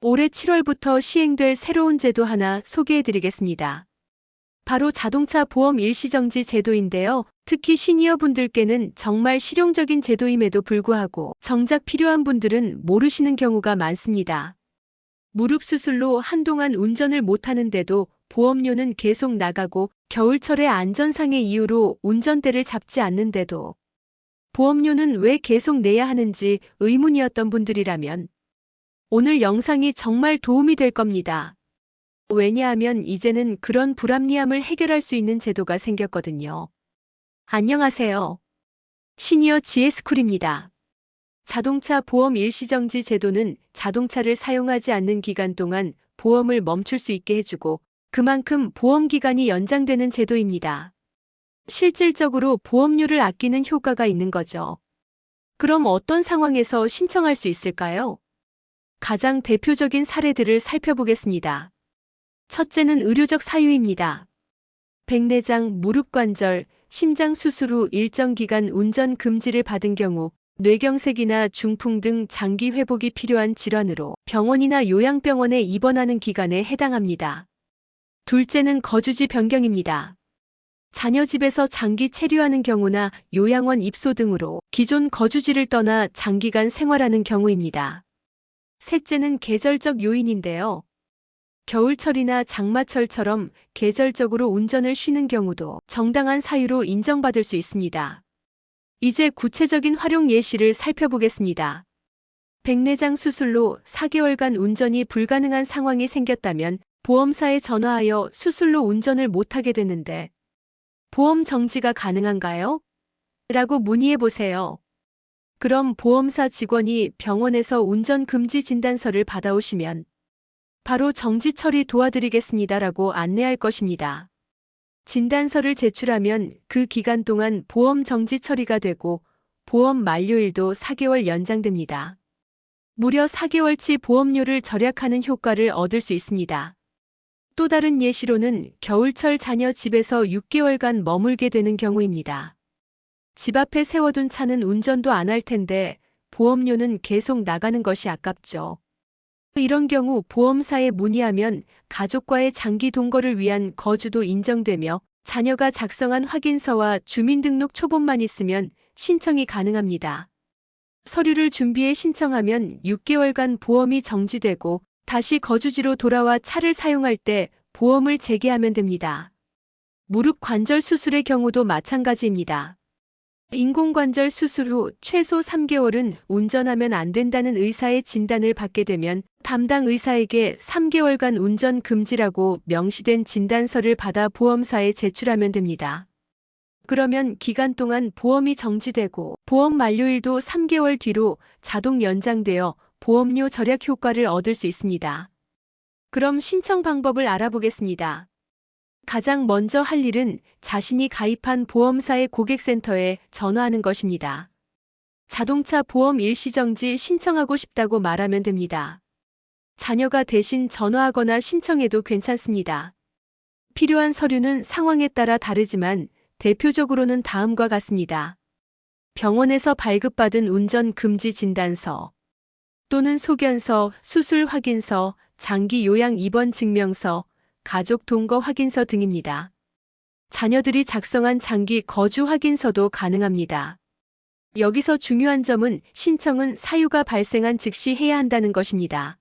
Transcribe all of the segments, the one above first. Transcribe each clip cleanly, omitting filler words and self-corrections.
올해 7월부터 시행될 새로운 제도 하나 소개해드리겠습니다. 바로 자동차 보험 일시정지 제도인데요. 특히 시니어 분들께는 정말 실용적인 제도임에도 불구하고 정작 필요한 분들은 모르시는 경우가 많습니다. 무릎 수술로 한동안 운전을 못하는데도 보험료는 계속 나가고 겨울철에 안전상의 이유로 운전대를 잡지 않는데도 보험료는 왜 계속 내야 하는지 의문이었던 분들이라면 오늘 영상이 정말 도움이 될 겁니다. 왜냐하면 이제는 그런 불합리함을 해결할 수 있는 제도가 생겼거든요. 안녕하세요. 시니어 GS쿨입니다. 자동차 보험 일시정지 제도는 자동차를 사용하지 않는 기간 동안 보험을 멈출 수 있게 해주고 그만큼 보험 기간이 연장되는 제도입니다. 실질적으로 보험료를 아끼는 효과가 있는 거죠. 그럼 어떤 상황에서 신청할 수 있을까요? 가장 대표적인 사례들을 살펴보겠습니다. 첫째는 의료적 사유입니다. 백내장, 무릎관절, 심장 수술 후 일정 기간 운전 금지를 받은 경우 뇌경색이나 중풍 등 장기 회복이 필요한 질환으로 병원이나 요양병원에 입원하는 기간에 해당합니다. 둘째는 거주지 변경입니다. 자녀 집에서 장기 체류하는 경우나 요양원 입소 등으로 기존 거주지를 떠나 장기간 생활하는 경우입니다. 셋째는 계절적 요인인데요. 겨울철이나 장마철처럼 계절적으로 운전을 쉬는 경우도 정당한 사유로 인정받을 수 있습니다. 이제 구체적인 활용 예시를 살펴보겠습니다. 백내장 수술로 4개월간 운전이 불가능한 상황이 생겼다면 보험사에 전화하여 수술로 운전을 못하게 되는데 보험 정지가 가능한가요? 라고 문의해 보세요. 그럼 보험사 직원이 병원에서 운전 금지 진단서를 받아오시면 바로 정지 처리 도와드리겠습니다라고 안내할 것입니다. 진단서를 제출하면 그 기간 동안 보험 정지 처리가 되고 보험 만료일도 4개월 연장됩니다. 무려 4개월치 보험료를 절약하는 효과를 얻을 수 있습니다. 또 다른 예시로는 겨울철 자녀 집에서 6개월간 머물게 되는 경우입니다. 집 앞에 세워둔 차는 운전도 안 할 텐데 보험료는 계속 나가는 것이 아깝죠. 이런 경우 보험사에 문의하면 가족과의 장기 동거를 위한 거주도 인정되며 자녀가 작성한 확인서와 주민등록 초본만 있으면 신청이 가능합니다. 서류를 준비해 신청하면 6개월간 보험이 정지되고 다시 거주지로 돌아와 차를 사용할 때 보험을 재개하면 됩니다. 무릎 관절 수술의 경우도 마찬가지입니다. 인공관절 수술 후 최소 3개월은 운전하면 안 된다는 의사의 진단을 받게 되면 담당 의사에게 3개월간 운전 금지라고 명시된 진단서를 받아 보험사에 제출하면 됩니다. 그러면 기간 동안 보험이 정지되고 보험 만료일도 3개월 뒤로 자동 연장되어 보험료 절약 효과를 얻을 수 있습니다. 그럼 신청 방법을 알아보겠습니다. 가장 먼저 할 일은 자신이 가입한 보험사의 고객센터에 전화하는 것입니다. 자동차 보험 일시정지 신청하고 싶다고 말하면 됩니다. 자녀가 대신 전화하거나 신청해도 괜찮습니다. 필요한 서류는 상황에 따라 다르지만 대표적으로는 다음과 같습니다. 병원에서 발급받은 운전 금지 진단서 또는 소견서, 수술 확인서, 장기 요양 입원 증명서, 가족 동거 확인서 등입니다. 자녀들이 작성한 장기 거주 확인서도 가능합니다. 여기서 중요한 점은 신청은 사유가 발생한 즉시 해야 한다는 것입니다.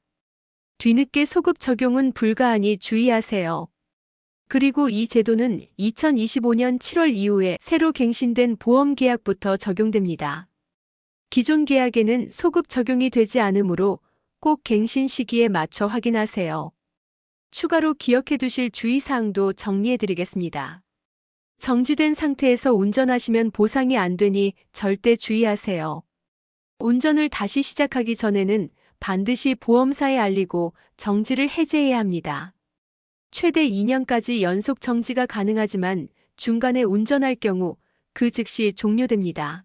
뒤늦게 소급 적용은 불가하니 주의하세요. 그리고 이 제도는 2025년 7월 이후에 새로 갱신된 보험 계약부터 적용됩니다. 기존 계약에는 소급 적용이 되지 않으므로 꼭 갱신 시기에 맞춰 확인하세요. 추가로 기억해 두실 주의사항도 정리해 드리겠습니다. 정지된 상태에서 운전하시면 보상이 안 되니 절대 주의하세요. 운전을 다시 시작하기 전에는 반드시 보험사에 알리고 정지를 해제해야 합니다. 최대 2년까지 연속 정지가 가능하지만 중간에 운전할 경우 그 즉시 종료됩니다.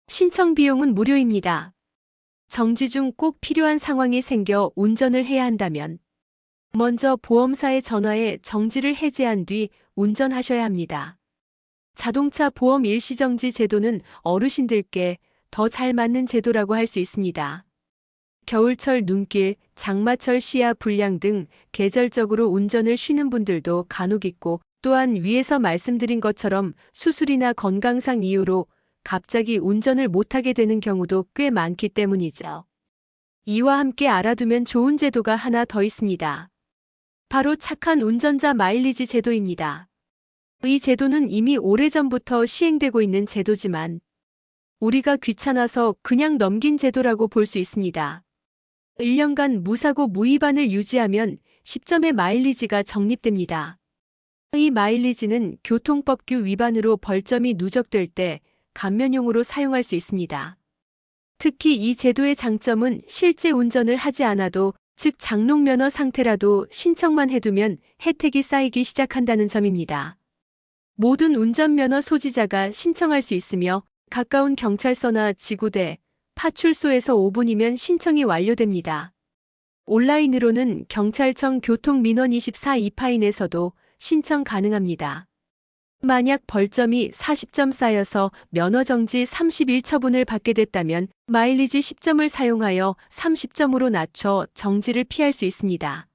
신청 비용은 무료입니다. 정지 중 꼭 필요한 상황이 생겨 운전을 해야 한다면 먼저 보험사에 전화해 정지를 해제한 뒤 운전하셔야 합니다. 자동차 보험 일시정지 제도는 어르신들께 더 잘 맞는 제도라고 할 수 있습니다. 겨울철 눈길, 장마철 시야 불량 등 계절적으로 운전을 쉬는 분들도 간혹 있고, 또한 위에서 말씀드린 것처럼 수술이나 건강상 이유로 갑자기 운전을 못하게 되는 경우도 꽤 많기 때문이죠. 이와 함께 알아두면 좋은 제도가 하나 더 있습니다. 바로 착한 운전자 마일리지 제도입니다. 이 제도는 이미 오래전부터 시행되고 있는 제도지만 우리가 귀찮아서 그냥 넘긴 제도라고 볼 수 있습니다. 1년간 무사고 무위반을 유지하면 10점의 마일리지가 적립됩니다. 이 마일리지는 교통법규 위반으로 벌점이 누적될 때 감면용으로 사용할 수 있습니다. 특히 이 제도의 장점은 실제 운전을 하지 않아도, 즉 장롱면허 상태라도 신청만 해두면 혜택이 쌓이기 시작한다는 점입니다. 모든 운전면허 소지자가 신청할 수 있으며 가까운 경찰서나 지구대, 파출소에서 5분이면 신청이 완료됩니다. 온라인으로는 경찰청 교통민원 24 이파인에서도 신청 가능합니다. 만약 벌점이 40점 쌓여서 면허정지 31처분을 받게 됐다면 마일리지 10점을 사용하여 30점으로 낮춰 정지를 피할 수 있습니다.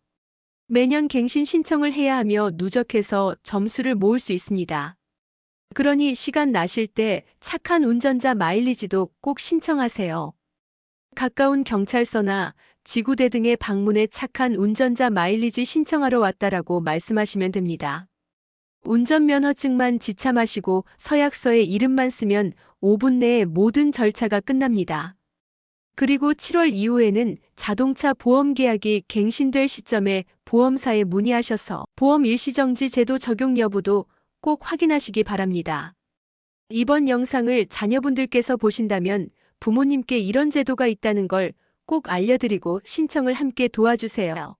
매년 갱신 신청을 해야 하며 누적해서 점수를 모을 수 있습니다. 그러니 시간 나실 때 착한 운전자 마일리지도 꼭 신청하세요. 가까운 경찰서나 지구대 등에 방문해 착한 운전자 마일리지 신청하러 왔다라고 말씀하시면 됩니다. 운전면허증만 지참하시고 서약서에 이름만 쓰면 5분 내에 모든 절차가 끝납니다. 그리고 7월 이후에는 자동차 보험 계약이 갱신될 시점에 보험사에 문의하셔서 보험 일시정지 제도 적용 여부도 꼭 확인하시기 바랍니다. 이번 영상을 자녀분들께서 보신다면 부모님께 이런 제도가 있다는 걸 꼭 알려드리고 신청을 함께 도와주세요.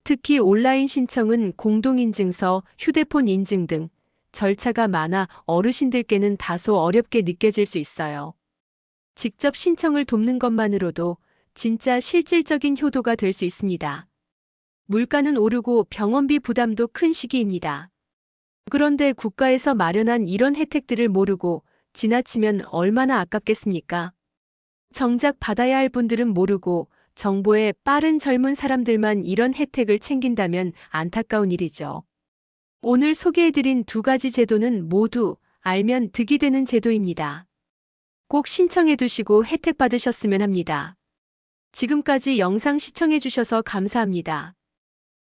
특히 온라인 신청은 공동인증서, 휴대폰 인증 등 절차가 많아 어르신들께는 다소 어렵게 느껴질 수 있어요. 직접 신청을 돕는 것만으로도 진짜 실질적인 효도가 될 수 있습니다. 물가는 오르고 병원비 부담도 큰 시기입니다. 그런데 국가에서 마련한 이런 혜택들을 모르고 지나치면 얼마나 아깝겠습니까? 정작 받아야 할 분들은 모르고 정보에 빠른 젊은 사람들만 이런 혜택을 챙긴다면 안타까운 일이죠. 오늘 소개해드린 두 가지 제도는 모두 알면 득이 되는 제도입니다. 꼭 신청해두시고 혜택 받으셨으면 합니다. 지금까지 영상 시청해주셔서 감사합니다.